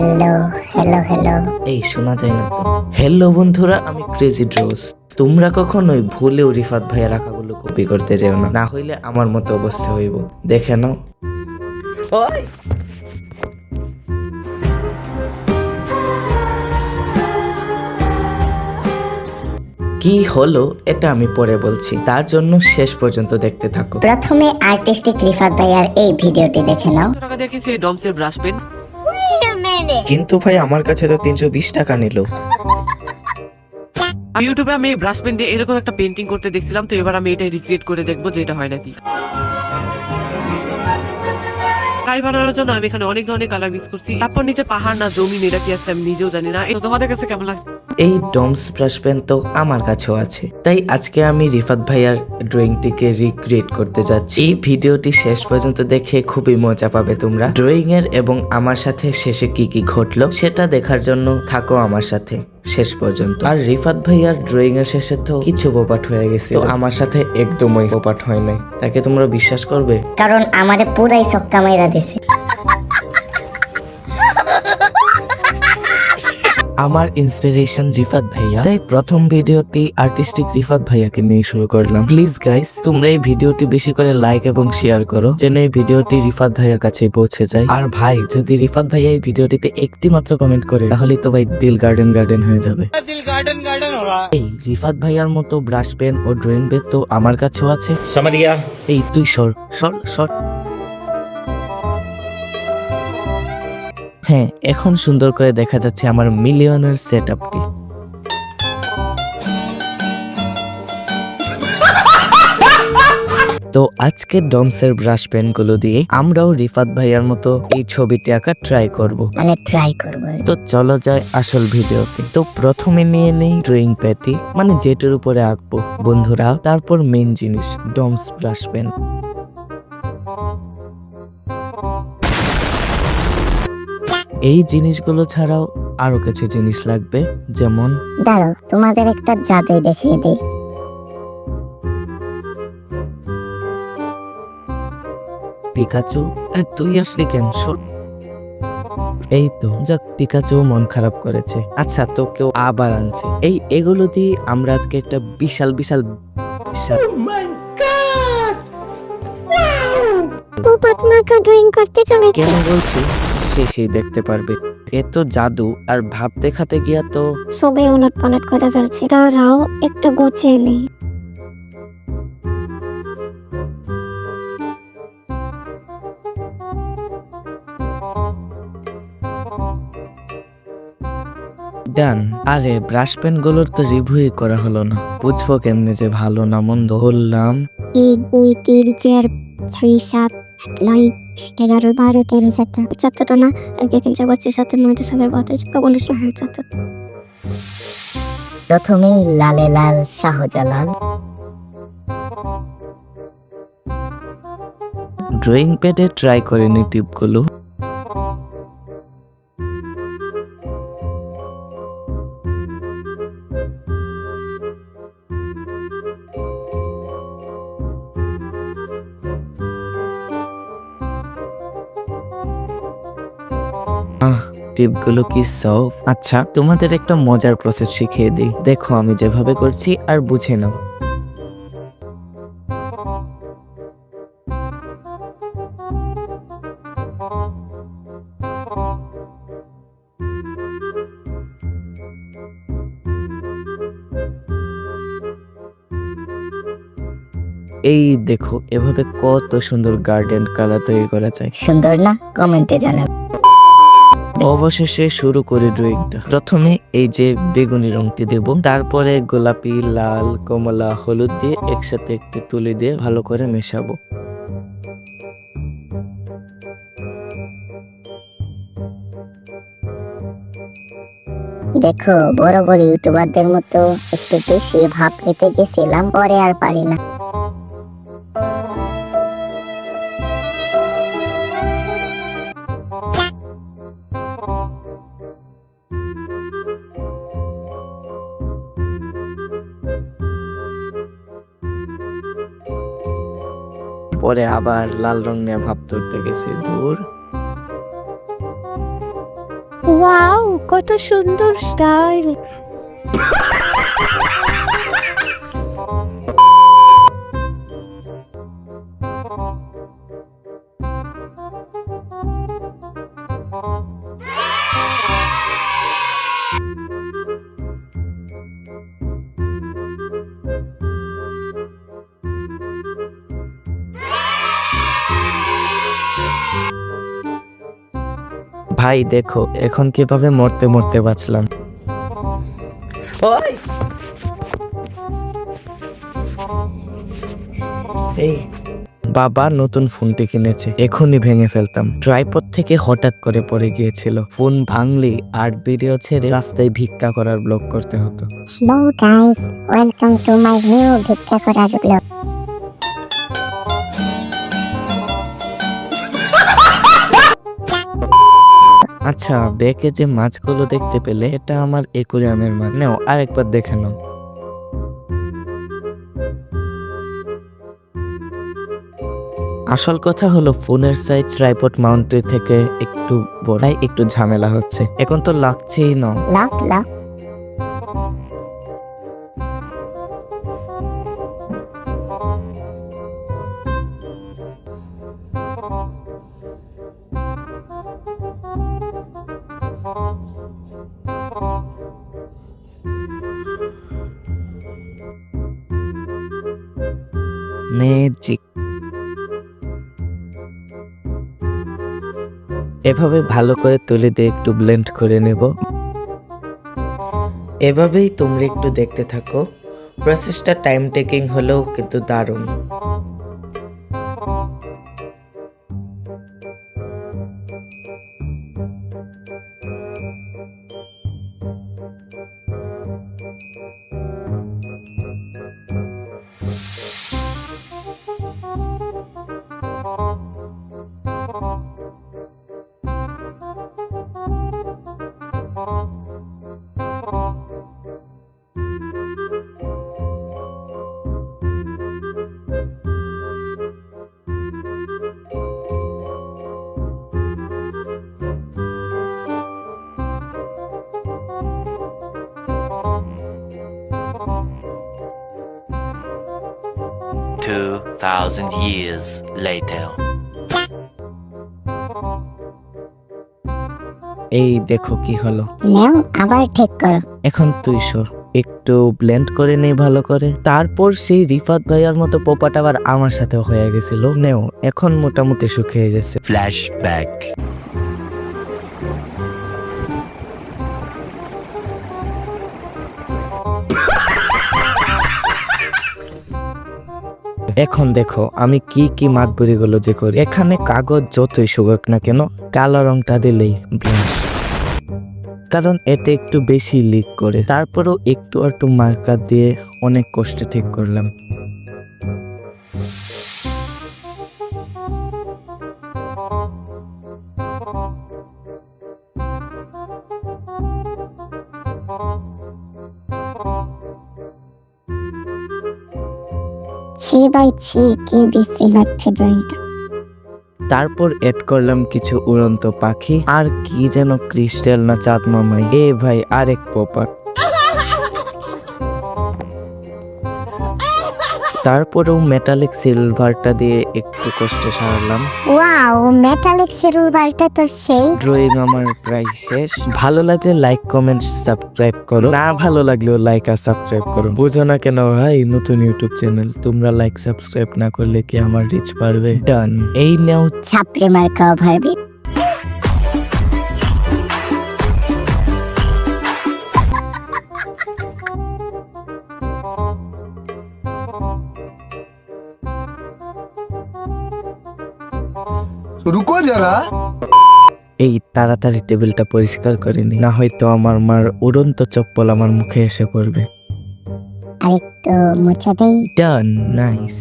Hello hello hello. এই শোনা যায় না তো। হ্যালো বন্ধুরা, আমি ক্রেজি ড্রোস। তোমরা কখনোই ভুলেও রিফাত ভাইয়ের আঁকাগুলো কপি করতে যেও না, না হইলে আমার মতো অবস্থা হইব। দেখে নাও। ওই কি হলো এটা আমি পরে বলছি, তার জন্য শেষ পর্যন্ত দেখতে থাকো। প্রথমে আর্টিস্টিক রিফাত ভাইয়ার এই ভিডিওটি দেখে নাও। টাকা দেখেছি ডমসের ব্রাশ পেন। কিন্তু ভাই আমার কাছে তো 320 টাকা নিল। ইউটিউবে আমি ব্রাশ পেন দিয়ে এরকম একটা পেন্টিং করতে দেখছিলাম, তো এবার আমি এটা রিক্রিয়েট করে দেখবো যে এটা হয় নাকি। কাই বানানোর জন্য আমি এখানে অনেক ধরনের কালার মিক্স করছি। তারপর নিচে পাহাড় না জমিন এটা কি আছে আমি নিজেও জানি না। তো তোমাদের কাছে কেমন লাগছে? এই ডমস ব্রাশ পেন তো আমার কাছেও আছে, তাই আজকে আমি রিফাত ভাইয়ার ড্রয়িংটিকে রিক্রিয়েট করতে যাচ্ছি। এই ভিডিওটি শেষ পর্যন্ত দেখে খুবই মজা পাবে তোমরা। ড্রয়িং এর এবং আমার সাথে শেষে কি কি ঘটলো সেটা দেখার জন্য থাকো আমার সাথে শেষ পর্যন্ত। আর রিফাত ভাইয়ার ড্রয়িং এর শেষে তো কিছু বোপাট হয়ে গেছে, তো আমার সাথে একদমই বোপাট হয় নাই। তাকে তোমরা বিশ্বাস করবে? কারণ আমারে পুরাই ছক্কা মাইরা দিছে। আমার ইন্সপিরেশন রিফাত ভাইয়া, তাই প্রথম ভিডিওটি আর্টিস্টিক রিফাত ভাইয়াকে নিয়ে শুরু করলাম। প্লিজ গাইস, তোমরা এই ভিডিওটি বেশি করে লাইক এবং শেয়ার করো, যেন এই ভিডিওটি রিফাত ভাইয়ার কাছে পৌঁছে যায়। আর ভাই, যদি রিফাত ভাইয়া এই ভিডিওটিতে একটি মাত্র কমেন্ট করে তাহলে তো ভাই দিল গার্ডেন গার্ডেন হয়ে যাবে। এই রিফাত ভাইয়ার মতো ব্রাশ পেন ও ড্রয়িং পেন তো আমার কাছেও আছে। এই তুই সর সর সর। হ্যাঁ, এখন সুন্দর করে দেখা যাচ্ছে আমার মিলিয়নের সেটআপটি। তো আজকে ডমসের ব্রাশ পেন গুলো দিয়ে আমরাও রিফাত ভাইয়ার মতো এই ছবিটি আঁকা ট্রাই করব। মানে ট্রাই করব। তো চলো যাই আসল ভিডিওতে। তো প্রথমে নিয়ে নেই ড্রয়িং প্যাডটি, মানে যেটার উপরে আঁকবো বন্ধুরা। তারপর মেন জিনিস ডমস ব্রাশ পেন। এই জিনিসগুলো ছাড়াও আরো কিছু জিনিস লাগবে, যেমন দাঁড়াও, তোমাদের একটা জাদু দেখিয়ে দিই। পিকাচু। আরে তুই আসলি কেন? এই তো যাক, পিকাচু মন খারাপ করেছে। আচ্ছা, তো কেউ আবার আনছে। এগুলো দিয়ে আমরা আজকে একটা বিশাল বিশাল বিশাল বোপাট মাকা ড্রয়িং করতে চলেছে। কেন বলছি শেষেই দেখতে পারবে। এত জাদু আর ভাব দেখাতে গিয়া তো সবাই উলট পালট করে ফেলছে। তারাও একটু গুছিয়ে নেই। ডান। আরে ব্রাশ পেন গুলোর তো রিভিউই করা হলো না, বুঝবো কেমনে যে ভালো না মন্দ। বললাম 1 2 3 4 6 7 9 11 12 13 14 14টা না, আগে কিন্তু 25 7 9 10 11 12 13 14 15 প্রথমেই লালে লাল শাহজালাল। ড্রয়িং প্যাডে ট্রাই করে নি টিপগুলো। টিপগুলো কি সফট। আচ্ছা, তোমাদের একটা মজার প্রসেস শিখিয়ে দিই। দেখো আমি যেভাবে করছি আর বুঝে নাও। এই দেখো, এভাবে কত সুন্দর গার্ডেন কালার তৈরি করা যায়। সুন্দর না? কমেন্টে জানাবে। অবশেষে শুরু করি ড্রয়িংটা। প্রথমে এই যে বেগুনি রংটি দেব, তারপরে গোলাপি, লাল, কমলা, হলুদ দিয়ে একসাথে একটি তুলি দিয়ে ভালো করে মেশাবো। দেখো, বড় বড় ইউটিউবারদের মতো একটু বেশি ভাব নিতে গেছিলাম, পরে আর পারি না। পরে আবার লাল রং নিয়ে ভাব ধরতে গেছি। দূর ওয়াও, কত সুন্দর স্টাইল। ভাই দেখো এখন কিভাবে মরতে মরতে বাঁচলাম। এই বাবা নতুন ফোনটি কিনেছে, এখনই ভেঙে ফেলতাম। ট্রাইপড থেকে হঠাৎ করে পড়ে গিয়েছিল, ফোন ভাঙলি আর ভিডিও ছেড়ে রাস্তায় ভিক্ষা করার ব্লগ করতে হতো। Hello guys, welcome to my new ভিক্ষা করার ব্লগ। আচ্ছা বেকে যে মাছগুলো দেখতে পেলে, এটা আমার একুরিয়ামের মাছ। নাও আরেকবার দেখে নাও। আসল কথা হলো ফোনের সাইজ ট্রাইপড মাউন্টের থেকে একটু বড়, তাই একটু ঝামেলা হচ্ছে। এখন তো লাগছেই না। Lock lock. ম্যাজিক। এভাবে ভালো করে তুলে দিয়ে একটু ব্লেন্ড করে নেব। এভাবেই তোমরা একটু দেখতে থাকো। প্রসেসটা টাইম টেকিং হলেও কিন্তু দারুণ। Two 2,000 years later. এই দেখো কি হলো। নাও আবার ঠিক করো। এখন তুই সর, একটু ব্লেন্ড করে নেই ভালো করে। তারপর সেই রিফাত ভাইয়ার মতো পোপাট আবার আমার সাথে হয়ে গেছিল। নেও এখন মোটামুটি শুকিয়ে গেছে। Flashback. এখন দেখো আমি কি কি মাতবুরি গুলো যে করি। এখানে কাগজ যতই শুকাক না কেন, কালো রংটা দিলেই ব্লাশ, কারণ এটা একটু বেশি লিক করে। তারপরেও একটু একটু মার্কার দিয়ে অনেক কষ্টে ঠিক করলাম। ছি ভাই ছি, কি বিশ্রী লাগছে ড্রয়িংটা। তারপর এড করলাম কিছু উড়ন্ত পাখি আর কি যেন ক্রিস্টাল না চাঁদ মামাই। এ ভাই আরেক পোপাট। তারপরেও মেটালিক সিলভারটা দিয়ে একটু কষ্টে সারালাম। ওয়াও, মেটালিক সিলভারটা তো সেই। ড্রয়িং আমার প্রায় শেষ। ভালো লাগলে লাইক কমেন্ট সাবস্ক্রাইব করো, না ভালো লাগলেও লাইক আর সাবস্ক্রাইব করো। বুঝো না কেন ভাই, নতুন ইউটিউব চ্যানেল, তোমরা লাইক সাবস্ক্রাইব না করলে কি আমার রিচ বাড়বে? ডান। এই নাও ছাপড়ে মার্কা ওভারভিউ। रुको जरा। এই তাড়াতাড়ি টেবিলটা পরিষ্কার করে নি, না হয়তো আমার মার উড়ন্ত চপ্পল আমার মুখে এসে পড়বে। আরেকটু মুছে দেই। ডান, নাইস।